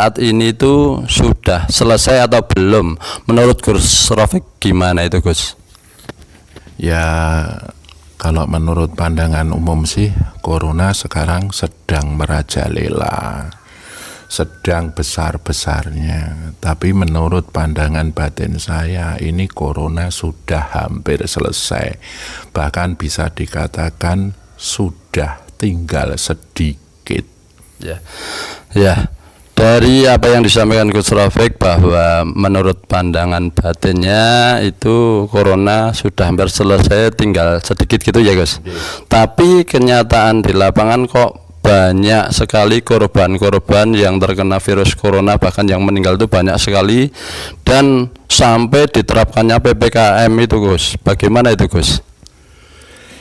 saat ini itu sudah selesai atau belum? Menurut Gus Rafiq gimana itu, Gus? Ya, kalau menurut pandangan umum sih, corona sekarang sedang merajalela, sedang besar-besarnya. Tapi menurut pandangan batin saya, ini corona sudah hampir selesai. Bahkan bisa dikatakan sudah tinggal sedikit. Ya, dari apa yang disampaikan Gus Rafiq bahwa menurut pandangan batinnya itu corona sudah hampir selesai, tinggal sedikit gitu ya, Gus. Tapi kenyataan di lapangan kok banyak sekali korban-korban yang terkena virus corona, bahkan yang meninggal itu banyak sekali, dan sampai diterapkannya PPKM itu, Gus. Bagaimana itu, Gus?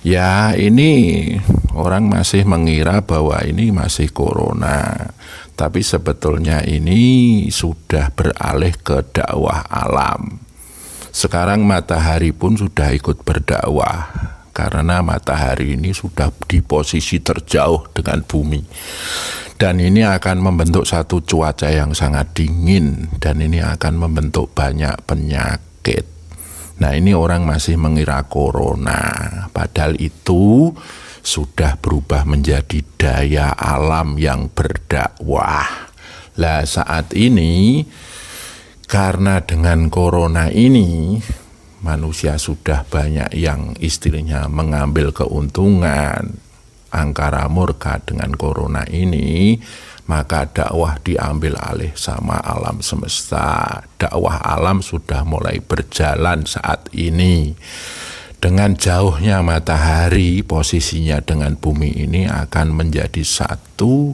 Ya, ini orang masih mengira bahwa ini masih corona, tapi sebetulnya ini sudah beralih ke dakwah alam. Sekarang matahari pun sudah ikut berdakwah, karena matahari ini sudah di posisi terjauh dengan bumi. Dan ini akan membentuk satu cuaca yang sangat dingin, dan ini akan membentuk banyak penyakit. Nah, ini orang masih mengira corona, padahal itu sudah berubah menjadi daya alam yang berdakwah. Lah, saat ini karena dengan corona ini manusia sudah banyak yang istilahnya mengambil keuntungan, angkara murka dengan corona ini, maka dakwah diambil alih sama alam semesta. Dakwah alam sudah mulai berjalan saat ini. Dengan jauhnya matahari, posisinya dengan bumi ini akan menjadi satu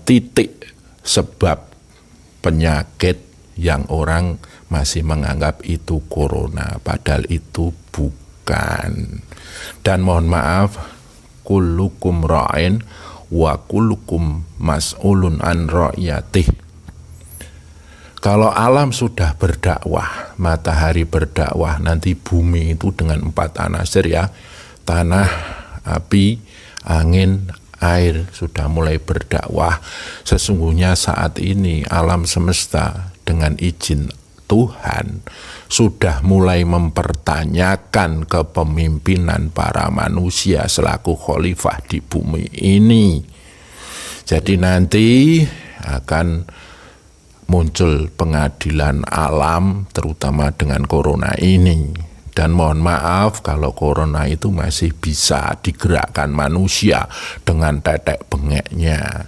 titik sebab penyakit yang orang masih menganggap itu corona, padahal itu bukan. Dan mohon maaf, kullukum ra'in wa kullukum mas'ulun an ra'yatih. Kalau alam sudah berdakwah, matahari berdakwah, nanti bumi itu dengan 4 anasir ya, tanah, api, angin, air sudah mulai berdakwah. Sesungguhnya saat ini alam semesta dengan izin Tuhan sudah mulai mempertanyakan kepemimpinan para manusia selaku khalifah di bumi ini. Jadi nanti akan muncul pengadilan alam terutama dengan corona ini. Dan mohon maaf kalau corona itu masih bisa digerakkan manusia dengan tetek bengeknya,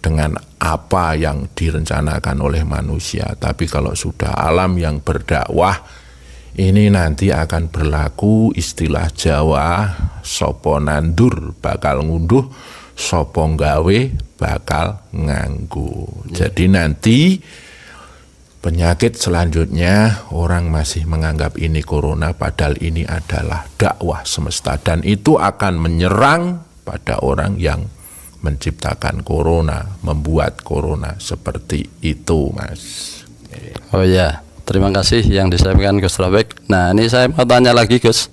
dengan apa yang direncanakan oleh manusia. Tapi kalau sudah alam yang berdakwah, ini nanti akan berlaku istilah Jawa, sopo nandur bakal ngunduh, sopo nggawe bakal nganggu. Jadi nanti penyakit selanjutnya orang masih menganggap ini corona, padahal ini adalah dakwah semesta, dan itu akan menyerang pada orang yang menciptakan corona, membuat corona seperti itu, Mas. Oh ya, terima kasih yang disampaikan Gus Rafiq. Nah, ini saya mau tanya lagi, Gus.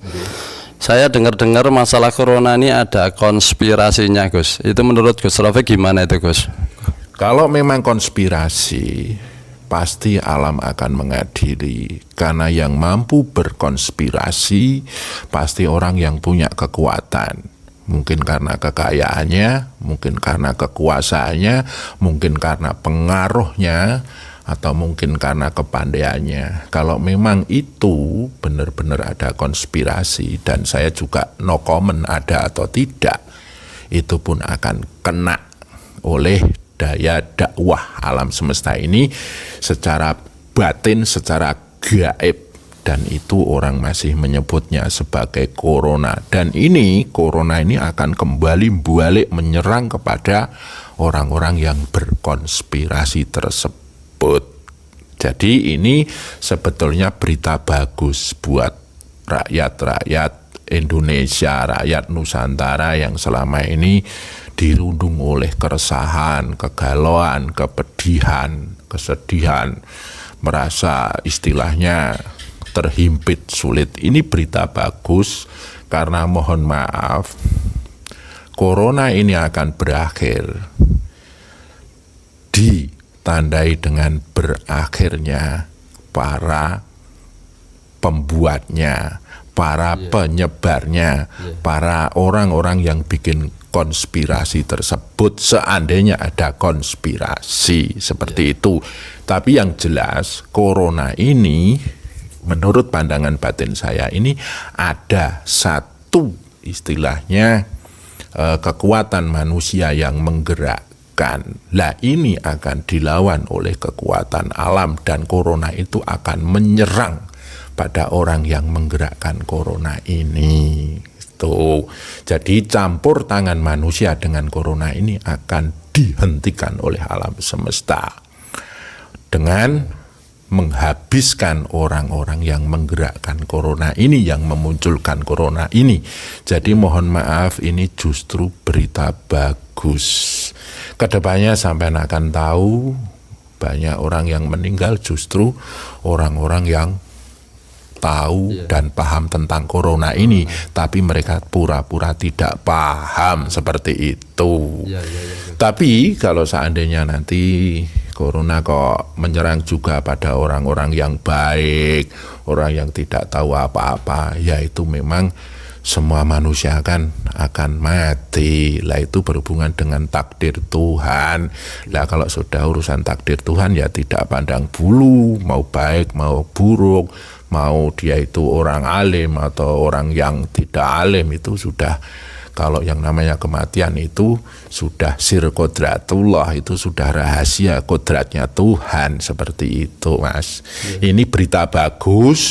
Saya dengar-dengar masalah corona ini ada konspirasinya, Gus. Itu menurut Gus Rafiq gimana itu, Gus? Kalau memang konspirasi, pasti alam akan mengadili, karena yang mampu berkonspirasi pasti orang yang punya kekuatan. Mungkin karena kekayaannya, mungkin karena kekuasaannya, mungkin karena pengaruhnya, atau mungkin karena kepandaiannya. Kalau memang itu benar-benar ada konspirasi, dan saya juga no comment ada atau tidak, itu pun akan kena oleh daya dakwah alam semesta ini secara batin, secara gaib. Dan itu orang masih menyebutnya sebagai corona. Dan ini, corona ini akan kembali balik menyerang kepada orang-orang yang berkonspirasi tersebut. Jadi ini sebetulnya berita bagus buat rakyat-rakyat Indonesia, rakyat Nusantara yang selama ini dirundung oleh keresahan, kegalauan, kepedihan, kesedihan, merasa istilahnya terhimpit, sulit. Ini berita bagus, karena mohon maaf, corona ini akan berakhir di ditandai dengan berakhirnya para pembuatnya, para penyebarnya, para orang-orang yang bikin konspirasi tersebut, seandainya ada konspirasi seperti itu. Tapi yang jelas corona ini menurut pandangan batin saya ini ada satu istilahnya kekuatan manusia yang menggerakkan. Lah ini akan dilawan oleh kekuatan alam dan corona itu akan menyerang pada orang yang menggerakkan corona ini. Tuh. Jadi campur tangan manusia dengan corona ini akan dihentikan oleh alam semesta dengan menghabiskan orang-orang yang menggerakkan corona ini, yang memunculkan corona ini. Jadi mohon maaf, ini justru berita bagus. Kedepannya sampai akan tahu banyak orang yang meninggal justru orang-orang yang tahu dan paham tentang corona ini, tapi mereka pura-pura tidak paham seperti itu. Tapi kalau seandainya nanti corona kok menyerang juga pada orang-orang yang baik, orang yang tidak tahu apa-apa, ya itu memang semua manusia akan mati. Lah itu berhubungan dengan takdir Tuhan. Lah kalau sudah urusan takdir Tuhan ya tidak pandang bulu, mau baik mau buruk, mau dia itu orang alim atau orang yang tidak alim, itu sudah, kalau yang namanya kematian itu sudah sir kodratullah, itu sudah rahasia kodratnya Tuhan, seperti itu Mas. Ini berita bagus,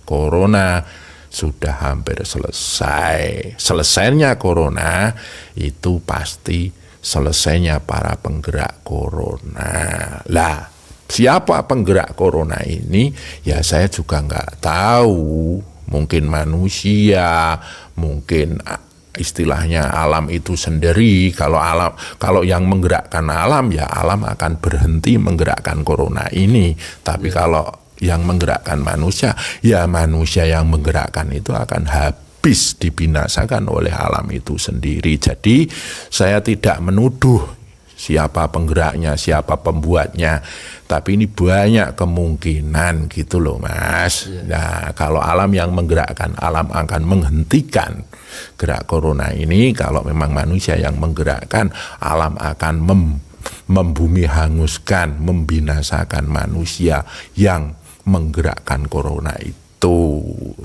corona sudah hampir selesai. Selesainya corona itu pasti selesainya para penggerak corona. Lah, siapa penggerak corona ini? Ya saya juga nggak tahu. Mungkin manusia, mungkin istilahnya alam itu sendiri. Kalau yang menggerakkan alam, ya alam akan berhenti menggerakkan corona ini. Tapi kalau yang menggerakkan manusia, ya manusia yang menggerakkan itu akan habis dibinasakan oleh alam itu sendiri. Jadi saya tidak menuduh siapa penggeraknya, siapa pembuatnya, tapi ini banyak kemungkinan gitu loh Mas. Nah kalau alam yang menggerakkan, alam akan menghentikan gerak corona ini. Kalau memang manusia yang menggerakkan, alam akan membumi hanguskan, membinasakan manusia yang menggerakkan corona itu.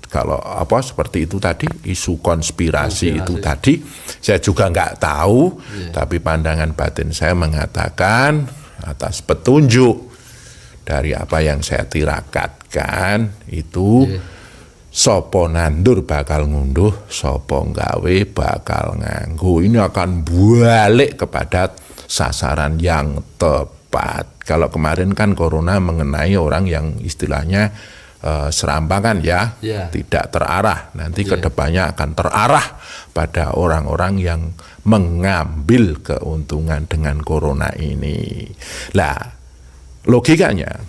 Kalau seperti itu tadi, isu konspirasi itu tadi, saya juga nggak tahu, tapi pandangan batin saya mengatakan atas petunjuk dari apa yang saya tirakatkan itu, sopo nandur bakal ngunduh, sopo nggawe bakal nganggo. Ini akan balik kepada sasaran yang tepat. Kalau kemarin kan corona mengenai orang yang istilahnya serampangan ya, tidak terarah. Nanti kedepannya akan terarah pada orang-orang yang mengambil keuntungan dengan corona ini. Lah, logikanya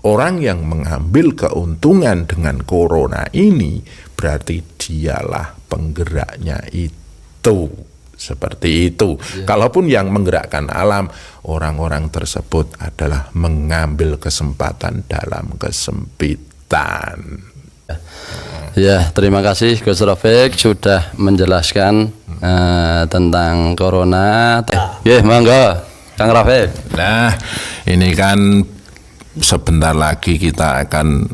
orang yang mengambil keuntungan dengan corona ini berarti dialah penggeraknya itu. Seperti itu. Kalaupun yang menggerakkan alam, orang-orang tersebut adalah mengambil kesempatan dalam kesempitan. Ya, terima kasih Gus Rafiq sudah menjelaskan tentang corona. Monggo Kang Rafiq. Nah, ini kan sebentar lagi kita akan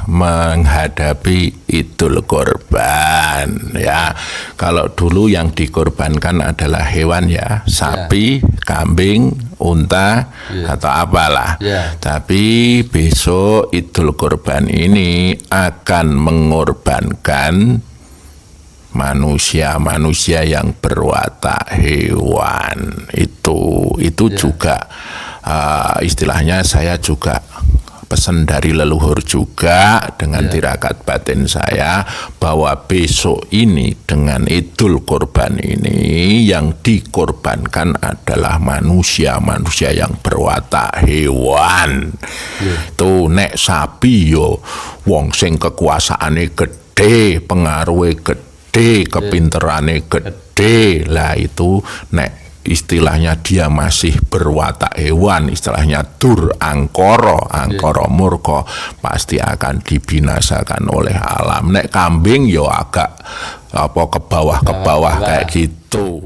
menghadapi Idul Kurban ya. Kalau dulu yang dikorbankan adalah hewan ya, sapi, kambing, unta atau apalah. Tapi besok Idul Kurban ini akan mengorbankan manusia yang berwatak hewan. Itu juga istilahnya saya juga pesan dari leluhur juga dengan tirakat batin saya, bahwa besok ini dengan Idul Kurban ini yang dikorbankan adalah manusia yang berwatak hewan. Tuh nek sapi yo wong sing kekuasaane gede, pengaruhe gede, kepinterane gede. Lah itu nek istilahnya dia masih berwatak hewan, istilahnya dur angkoro murko, pasti akan dibinasakan oleh alam. Nek kambing yo agak apa ke bawah kayak gitu.